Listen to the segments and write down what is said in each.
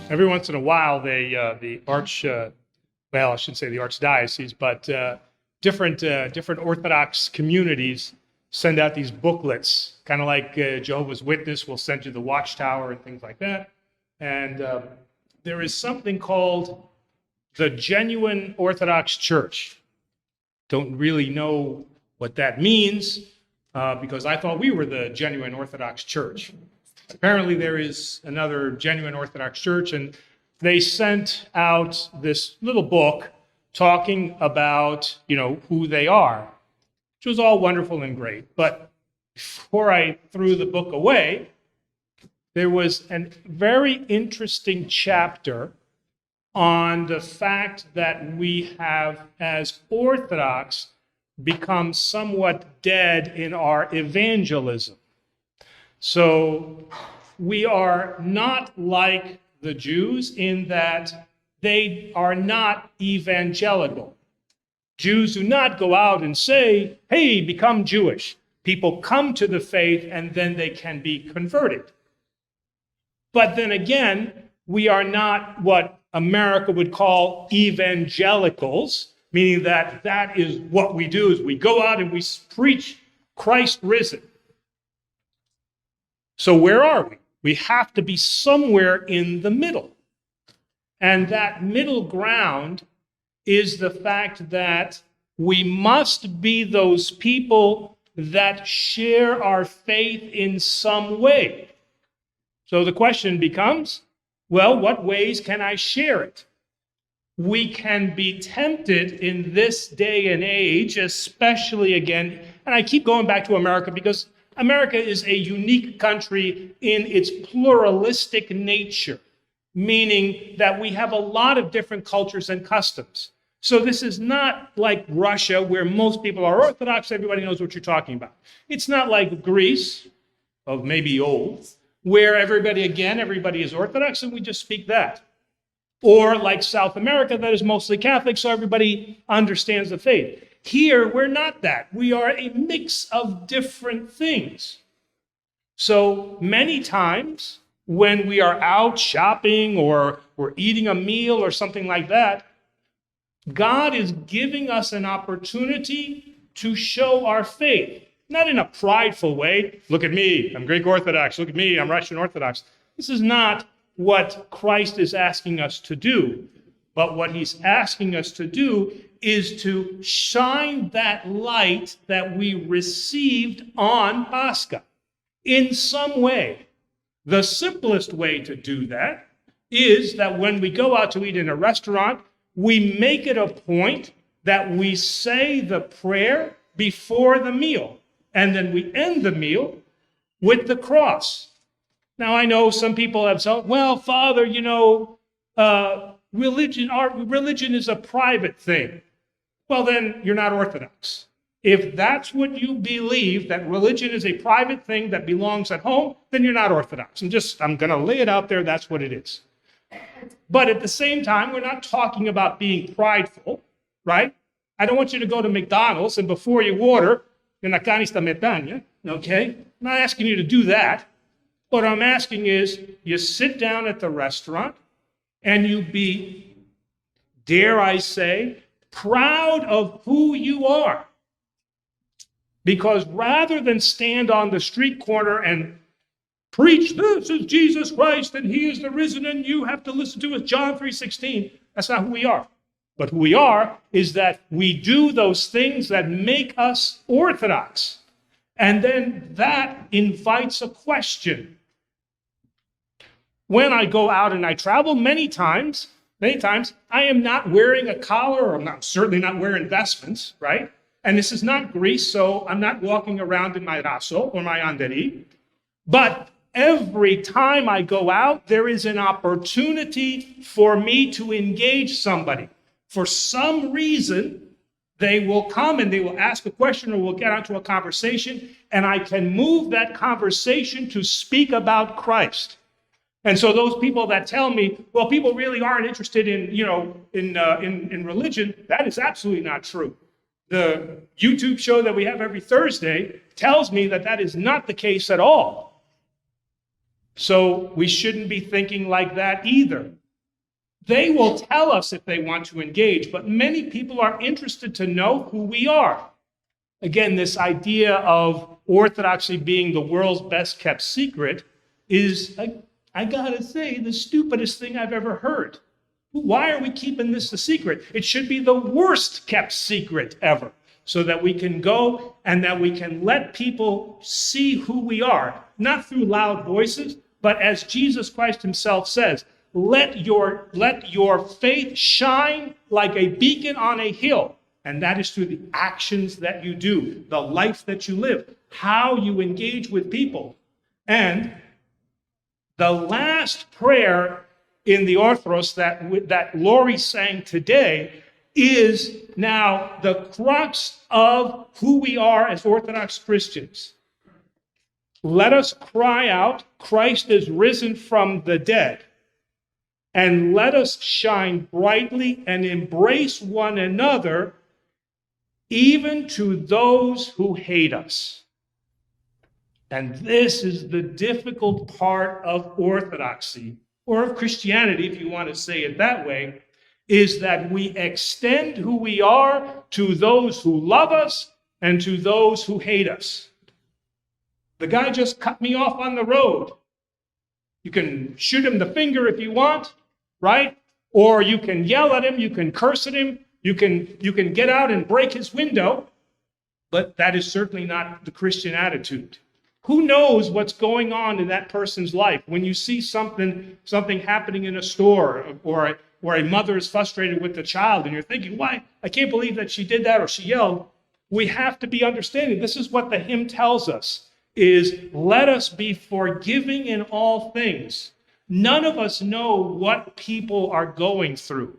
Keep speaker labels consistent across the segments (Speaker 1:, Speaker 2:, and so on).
Speaker 1: Every once in a while, the I shouldn't say the archdiocese, but different Orthodox communities send out these booklets, kind of like Jehovah's Witness will send you the Watchtower and things like that. And there is something called the Genuine Orthodox Church. Don't really know what that means because I thought we were the Genuine Orthodox Church. Apparently there is another Genuine Orthodox Church, and they sent out this little book talking about, who they are, which was all wonderful and great. But before I threw the book away, there was a very interesting chapter on the fact that we have, as Orthodox, become somewhat dead in our evangelism. So we are not like the Jews in that they are not evangelical. Jews do not go out and say, hey, become Jewish. People come to the faith and then they can be converted. But then again, we are not what America would call evangelicals, meaning that is what we do, is we go out and we preach Christ risen. So where are we? We have to be somewhere in the middle. And that middle ground is the fact that we must be those people that share our faith in some way. So the question becomes, well, what ways can I share it? We can be tempted in this day and age, especially again, and I keep going back to America because America is a unique country in its pluralistic nature, meaning that we have a lot of different cultures and customs. So this is not like Russia, where most people are Orthodox, everybody knows what you're talking about. It's not like Greece, of maybe old, where everybody is Orthodox and we just speak that. Or like South America, that is mostly Catholic, so everybody understands the faith. Here, we're not that. We are a mix of different things. So many times when we are out shopping or we're eating a meal or something like that, God is giving us an opportunity to show our faith. Not in a prideful way. Look at me, I'm Greek Orthodox. Look at me, I'm Russian Orthodox. This is not what Christ is asking us to do. But what he's asking us to do is to shine that light that we received on Pascha in some way. The simplest way to do that is that when we go out to eat in a restaurant, we make it a point that we say the prayer before the meal, and then we end the meal with the cross. Now, I know some people have said, well, Father, religion is a private thing. Well, then you're not Orthodox. If that's what you believe, that religion is a private thing that belongs at home, then you're not Orthodox. I'm going to lay it out there, that's what it is. But at the same time, we're not talking about being prideful, right? I don't want you to go to McDonald's and before you order, okay? I'm not asking you to do that. What I'm asking is, you sit down at the restaurant and you be, dare I say, proud of who you are. Because rather than stand on the street corner and preach, this is Jesus Christ and he is the risen and you have to listen to us, John 3:16, that's not who we are. But who we are is that we do those things that make us Orthodox. And then that invites a question. When I go out and I travel, many times, I am not wearing a collar, or I'm certainly not wearing vestments, right? And this is not Greece, so I'm not walking around in my raso or my anderi. But every time I go out, there is an opportunity for me to engage somebody. For some reason, they will come and they will ask a question or we'll get onto a conversation, and I can move that conversation to speak about Christ. And so those people that tell me, well, people really aren't interested in religion, that is absolutely not true. The YouTube show that we have every Thursday tells me that that is not the case at all. So we shouldn't be thinking like that either. They will tell us if they want to engage, but many people are interested to know who we are. Again, this idea of orthodoxy being the world's best kept secret is, I gotta say, the stupidest thing I've ever heard. Why are we keeping this a secret? It should be the worst kept secret ever, so that we can go and that we can let people see who we are, not through loud voices, but as Jesus Christ himself says, let your faith shine like a beacon on a hill. And that is through the actions that you do, the life that you live, how you engage with people. And the last prayer in the Orthros that Lori sang today is now the crux of who we are as Orthodox Christians. Let us cry out, Christ is risen from the dead. And let us shine brightly and embrace one another, even to those who hate us. And this is the difficult part of orthodoxy, or of Christianity, if you want to say it that way, is that we extend who we are to those who love us and to those who hate us. The guy just cut me off on the road. You can shoot him the finger if you want, right? Or you can yell at him, you can curse at him, you can get out and break his window, but that is certainly not the Christian attitude. Who knows what's going on in that person's life? When you see something happening in a store, or a mother is frustrated with the child, and you're thinking, why? I can't believe that she did that, or she yelled. We have to be understanding. This is what the hymn tells us, is let us be forgiving in all things. None of us know what people are going through,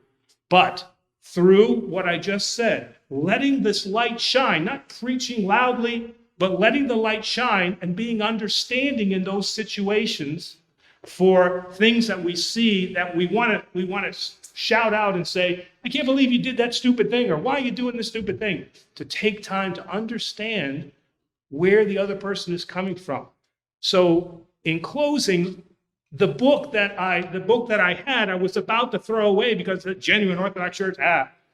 Speaker 1: but through what I just said, letting this light shine, not preaching loudly, but letting the light shine and being understanding in those situations for things that we see that we want to shout out and say, I can't believe you did that stupid thing, or why are you doing this stupid thing? To take time to understand where the other person is coming from. So in closing, the book that I had, I was about to throw away because the genuine Orthodox Church,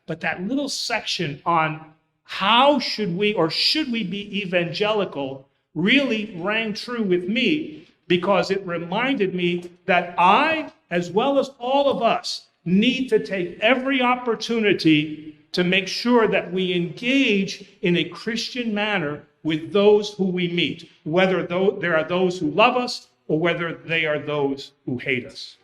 Speaker 1: but that little section on how should we be evangelical really rang true with me, because it reminded me that I, as well as all of us, need to take every opportunity to make sure that we engage in a Christian manner with those who we meet, whether there are those who love us or whether they are those who hate us.